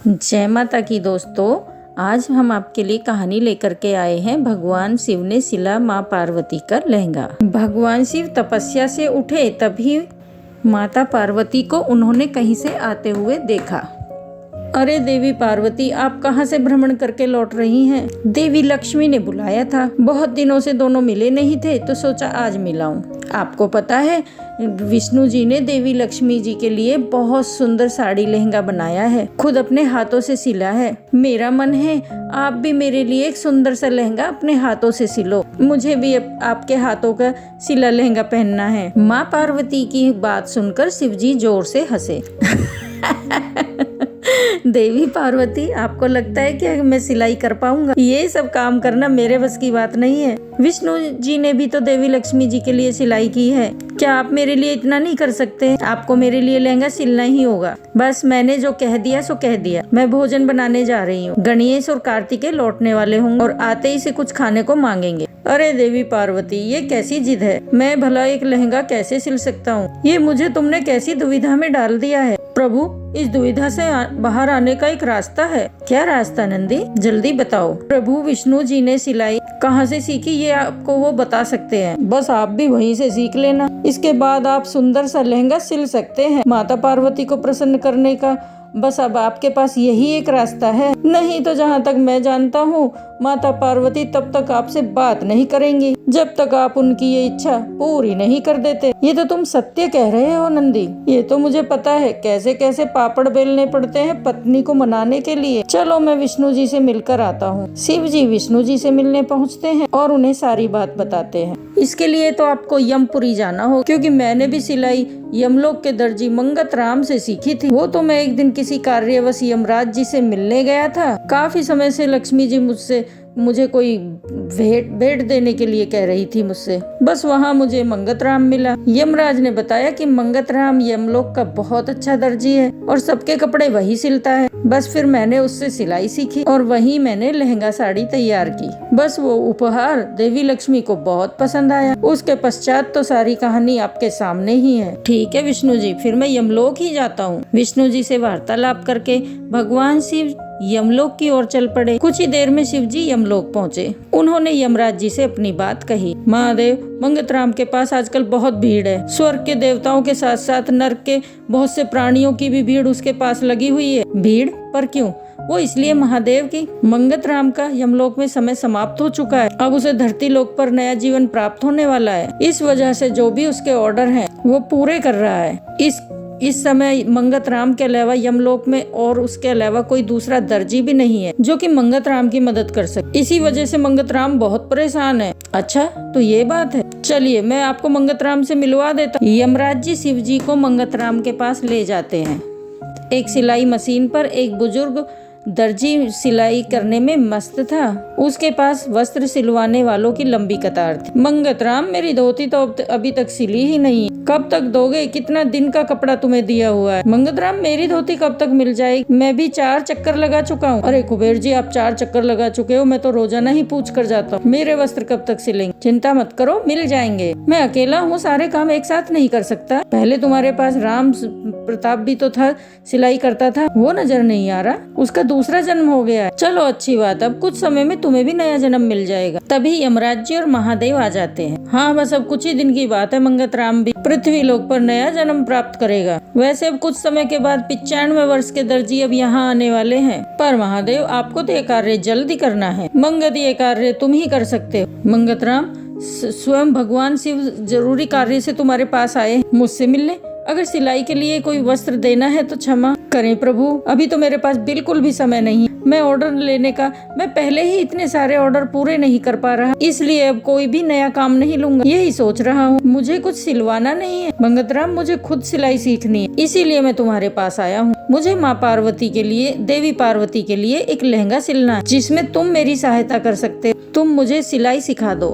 जय माता की दोस्तों, आज हम आपके लिए कहानी लेकर के आए हैं। भगवान शिव ने सिला माँ पार्वती का लहंगा। भगवान शिव तपस्या से उठे तभी माता पार्वती को उन्होंने कहीं से आते हुए देखा। अरे देवी पार्वती, आप कहाँ से भ्रमण करके लौट रही हैं? देवी लक्ष्मी ने बुलाया था। बहुत दिनों से दोनों मिले नहीं थे तो सोचा आज मिलाऊं। आपको पता है विष्णु जी ने देवी लक्ष्मी जी के लिए बहुत सुंदर साड़ी लहंगा बनाया है, खुद अपने हाथों से सिला है। मेरा मन है आप भी मेरे लिए एक सुंदर सा लहंगा अपने हाथों से सिलो। मुझे भी आपके हाथों का सिला लहंगा पहनना है। माँ पार्वती की बात सुनकर शिव जी जोर से हंसे। देवी पार्वती, आपको लगता है कि मैं सिलाई कर पाऊंगा? ये सब काम करना मेरे बस की बात नहीं है। विष्णु जी ने भी तो देवी लक्ष्मी जी के लिए सिलाई की है। क्या आप मेरे लिए इतना नहीं कर सकते? आपको मेरे लिए लहंगा सिलना ही होगा। बस मैंने जो कह दिया सो कह दिया। मैं भोजन बनाने जा रही हूँ। गणेश और कार्तिकेय लौटने वाले होंगे और आते ही से कुछ खाने को मांगेंगे। अरे देवी पार्वती, ये कैसी जिद है? मैं भला एक लहंगा कैसे सिल सकता हूँ? ये मुझे तुमने कैसी दुविधा में डाल दिया है? प्रभु, इस दुविधा से बाहर आने का एक रास्ता है। क्या रास्ता नंदी? जल्दी बताओ। प्रभु, विष्णु जी ने सिलाई कहाँ से सीखी ये आपको वो बता सकते हैं। बस आप भी वहीं से सीख लेना। इसके बाद आप सुंदर सा लहंगा सिल सकते हैं। माता पार्वती को प्रसन्न करने का बस अब आपके पास यही एक रास्ता है। नहीं तो जहाँ तक मैं जानता हूँ माता पार्वती तब तक आपसे बात नहीं करेंगी जब तक आप उनकी ये इच्छा पूरी नहीं कर देते। ये तो तुम सत्य कह रहे हो नंदी। ये तो मुझे पता है कैसे कैसे पापड़ बेलने पड़ते हैं पत्नी को मनाने के लिए। चलो मैं विष्णु जी से मिलकर आता हूँ। शिव जी विष्णु जी से मिलने पहुँचते हैं और उन्हें सारी बात बताते हैं। इसके लिए तो आपको यमपुरी जाना हो, क्योंकि मैंने भी सिलाई यमलोक के दर्जी मंगत राम से सीखी थी। वो तो मैं एक दिन किसी कार्यवश यमराज जी से मिलने गया था। काफी समय से लक्ष्मी जी मुझे कोई भेंट देने के लिए कह रही थी मुझसे। बस वहाँ मुझे मंगत राम मिला। यमराज ने बताया कि मंगत राम यमलोक का बहुत अच्छा दर्जी है और सबके कपड़े वही सिलता है। बस फिर मैंने उससे सिलाई सीखी और वहीं मैंने लहंगा साड़ी तैयार की। बस वो उपहार देवी लक्ष्मी को बहुत पसंद आया। उसके पश्चात तो सारी कहानी आपके सामने ही है। ठीक है विष्णु जी, फिर मैं यमलोक ही जाता हूँ। विष्णु जी से वार्तालाप करके भगवान शिव यमलोक की ओर चल पड़े। कुछ ही देर में शिव जी यमलोक पहुँचे। उन्होंने यमराज जी से अपनी बात कही। महादेव, मंगत राम के पास आजकल बहुत भीड़ है। स्वर्ग के देवताओं के साथ साथ नरक के बहुत से प्राणियों की भी भीड़ उसके पास लगी हुई है। भीड़ पर क्यों? वो इसलिए महादेव की मंगत राम का यमलोक में समय समाप्त हो चुका है। अब उसे धरती लोक पर नया जीवन प्राप्त होने वाला है। इस वजह से जो भी उसके ऑर्डर हैं वो पूरे कर रहा है। इस समय मंगत राम के अलावा यमलोक में और उसके अलावा कोई दूसरा दर्जी भी नहीं है जो कि मंगत राम की मदद कर सके। इसी वजह से मंगत राम बहुत परेशान है। अच्छा, तो ये बात है। चलिए मैं आपको मंगत राम से मिलवा देता। यमराज जी शिव जी को मंगत राम के पास ले जाते हैं। एक सिलाई मशीन पर एक बुजुर्ग दर्जी सिलाई करने में मस्त था। उसके पास वस्त्र सिलवाने वालों की लंबी कतार थी। मंगत राम, मेरी धोती तो अभी तक सिली ही नहीं है। कब तक दोगे? कितना दिन का कपड़ा तुम्हें दिया हुआ है? मंगत राम, मेरी धोती कब तक मिल जाएगी? मैं भी 4 चक्कर लगा चुका हूँ। अरे कुबेर जी, आप 4 चक्कर लगा चुके हो। मैं तो रोजाना ही पूछ कर जाता हूँ मेरे वस्त्र कब तक सिलेंगे। चिंता मत करो, मिल जाएंगे। मैं अकेला हूँ, सारे काम एक साथ नहीं कर सकता। पहले तुम्हारे पास राम प्रताप भी तो था, सिलाई करता था। वो नजर नहीं आ रहा, उसका दूसरा जन्म हो गया है। चलो अच्छी बात, अब कुछ समय में तुम्हें भी नया जन्म मिल जाएगा। तभी यमराज जी और महादेव आ जाते हैं। हाँ, बस अब कुछ ही दिन की बात है। मंगत राम भी पृथ्वी लोक पर नया जन्म प्राप्त करेगा। वैसे अब कुछ समय के बाद 95 वर्ष के दर्जी अब यहाँ आने वाले हैं। पर महादेव, आपको तो ये कार्य जल्दी करना है। मंगत, ये कार्य तुम ही कर सकते हो। मंगत राम, स्वयं भगवान शिव जरूरी कार्य से तुम्हारे पास आए मुझसे मिलने। अगर सिलाई के लिए कोई वस्त्र देना है तो क्षमा करें प्रभु, अभी तो मेरे पास बिल्कुल भी समय नहीं। मैं ऑर्डर लेने का मैं पहले ही इतने सारे ऑर्डर पूरे नहीं कर पा रहा, इसलिए अब कोई भी नया काम नहीं लूंगा। यही सोच रहा हूँ। मुझे कुछ सिलवाना नहीं है मंगत राम, मुझे खुद सिलाई सीखनी है। इसीलिए मैं तुम्हारे पास आया हूँ। मुझे माँ पार्वती के लिए, देवी पार्वती के लिए एक लहंगा सिलना है जिसमें तुम मेरी सहायता कर सकते हो। तुम मुझे सिलाई सिखा दो।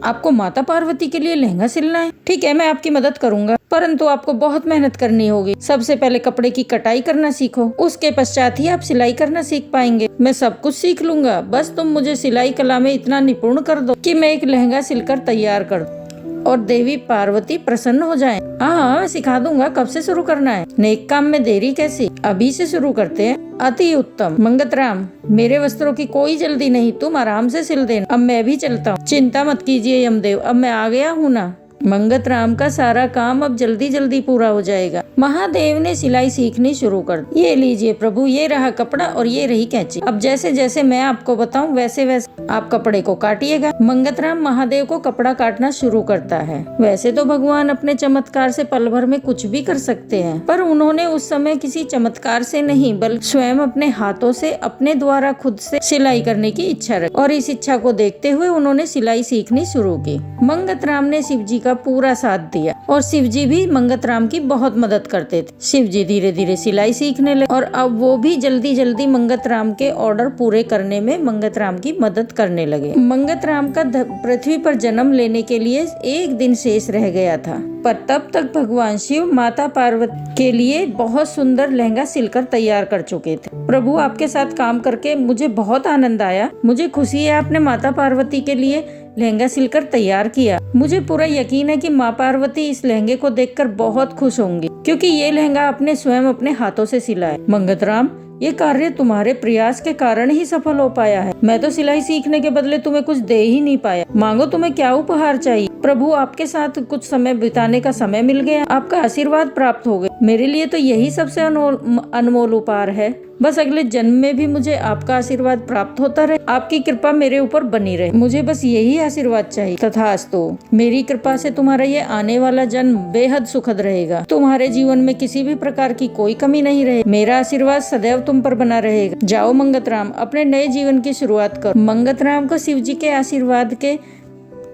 आपको माता पार्वती के लिए लहंगा सिलना है? ठीक है, मैं आपकी मदद करूंगा, परंतु आपको बहुत मेहनत करनी होगी। सबसे पहले कपड़े की कटाई करना सीखो, उसके पश्चात ही आप सिलाई करना सीख पाएंगे। मैं सब कुछ सीख लूंगा, बस तुम मुझे सिलाई कला में इतना निपुण कर दो कि मैं एक लहंगा सिलकर तैयार कर दूं। और देवी पार्वती प्रसन्न हो जाएं। हाँ, मैं सिखा दूंगा कब से शुरू करना है, नेक काम में देरी कैसी, अभी से शुरू करते हैं। अति उत्तम। मंगतराम, मेरे वस्त्रों की कोई जल्दी नहीं, तुम आराम से सिल देना, अब मैं भी चलता हूँ। चिंता मत कीजिए यमदेव, अब मैं आ गया हूँ ना। मंगतराम का सारा काम अब जल्दी जल्दी पूरा हो जाएगा। महादेव ने सिलाई सीखनी शुरू कर दी। ये लीजिए प्रभु, ये रहा कपड़ा और ये रही कैंची। अब जैसे जैसे मैं आपको बताऊं वैसे वैसे आप कपड़े को काटिएगा। मंगतराम महादेव को कपड़ा काटना शुरू करता है। वैसे तो भगवान अपने चमत्कार से पल भर में कुछ भी कर सकते हैं, पर उन्होंने उस समय किसी चमत्कार से नहीं बल्कि स्वयं अपने हाथों से अपने द्वारा खुद से सिलाई करने की इच्छा रखी, और इस इच्छा को देखते हुए उन्होंने सिलाई सीखनी शुरू की। मंगतराम ने शिव जी का पूरा साथ दिया और शिव जी भी मंगतराम की बहुत मदद करते थे। शिव जी धीरे धीरे सिलाई सीखने लगे और अब वो भी जल्दी जल्दी मंगतराम के ऑर्डर पूरे करने में मंगतराम की मदद करने लगे। मंगतराम का पृथ्वी पर जन्म लेने के लिए एक दिन शेष रह गया था, पर तब तक भगवान शिव माता पार्वती के लिए बहुत सुंदर लहंगा सिलकर तैयार कर चुके थे। प्रभु, आपके साथ काम करके मुझे बहुत आनंद आया। मुझे खुशी है आपने माता पार्वती के लिए लहंगा सिलकर तैयार किया। मुझे पूरा यकीन है कि माँ पार्वती इस लहंगे को देखकर बहुत खुश होंगी, क्योंकि ये लहंगा आपने स्वयं अपने हाथों से सिला है। मंगतराम, ये कार्य तुम्हारे प्रयास के कारण ही सफल हो पाया है। मैं तो सिलाई सीखने के बदले तुम्हें कुछ दे ही नहीं पाया। मांगो, तुम्हें क्या उपहार चाहिए। प्रभु, आपके साथ कुछ समय बिताने का समय मिल गया, आपका आशीर्वाद प्राप्त हो गया। मेरे लिए तो यही सबसे अनमोल उपहार है। बस अगले जन्म में भी मुझे आपका आशीर्वाद प्राप्त होता रहे, आपकी कृपा मेरे ऊपर बनी रहे। मुझे बस यही आशीर्वाद चाहिए। तथास्तु। मेरी कृपा से तुम्हारा ये आने वाला जन्म बेहद सुखद रहेगा। तुम्हारे जीवन में किसी भी प्रकार की कोई कमी नहीं रहे। मेरा आशीर्वाद सदैव तुम पर बना रहेगा। जाओ मंगतराम, अपने नए जीवन की शुरुआत करो। मंगतराम को शिव जी के आशीर्वाद के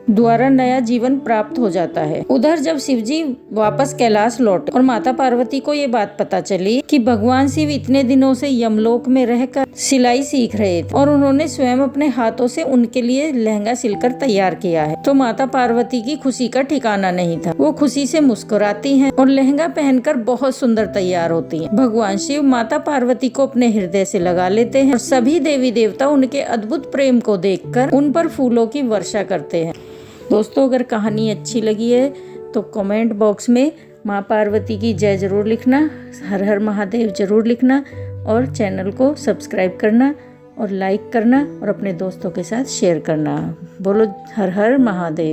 द्वारा नया जीवन प्राप्त हो जाता है। उधर जब शिवजी वापस कैलाश लौटे और माता पार्वती को ये बात पता चली कि भगवान शिव इतने दिनों से यमलोक में रहकर सिलाई सीख रहे थे और उन्होंने स्वयं अपने हाथों से उनके लिए लहंगा सिलकर तैयार किया है, तो माता पार्वती की खुशी का ठिकाना नहीं था। वो खुशी से मुस्कुराती हैं और लहंगा पहनकर बहुत सुंदर तैयार होती हैं। भगवान शिव माता पार्वती को अपने हृदय से लगा लेते हैं और सभी देवी देवता उनके अद्भुत प्रेम को देखकर उन पर फूलों की वर्षा करते हैं। दोस्तों, अगर कहानी अच्छी लगी है तो कमेंट बॉक्स में माँ पार्वती की जय जरूर लिखना, हर हर महादेव जरूर लिखना और चैनल को सब्सक्राइब करना और लाइक करना और अपने दोस्तों के साथ शेयर करना। बोलो हर हर महादेव।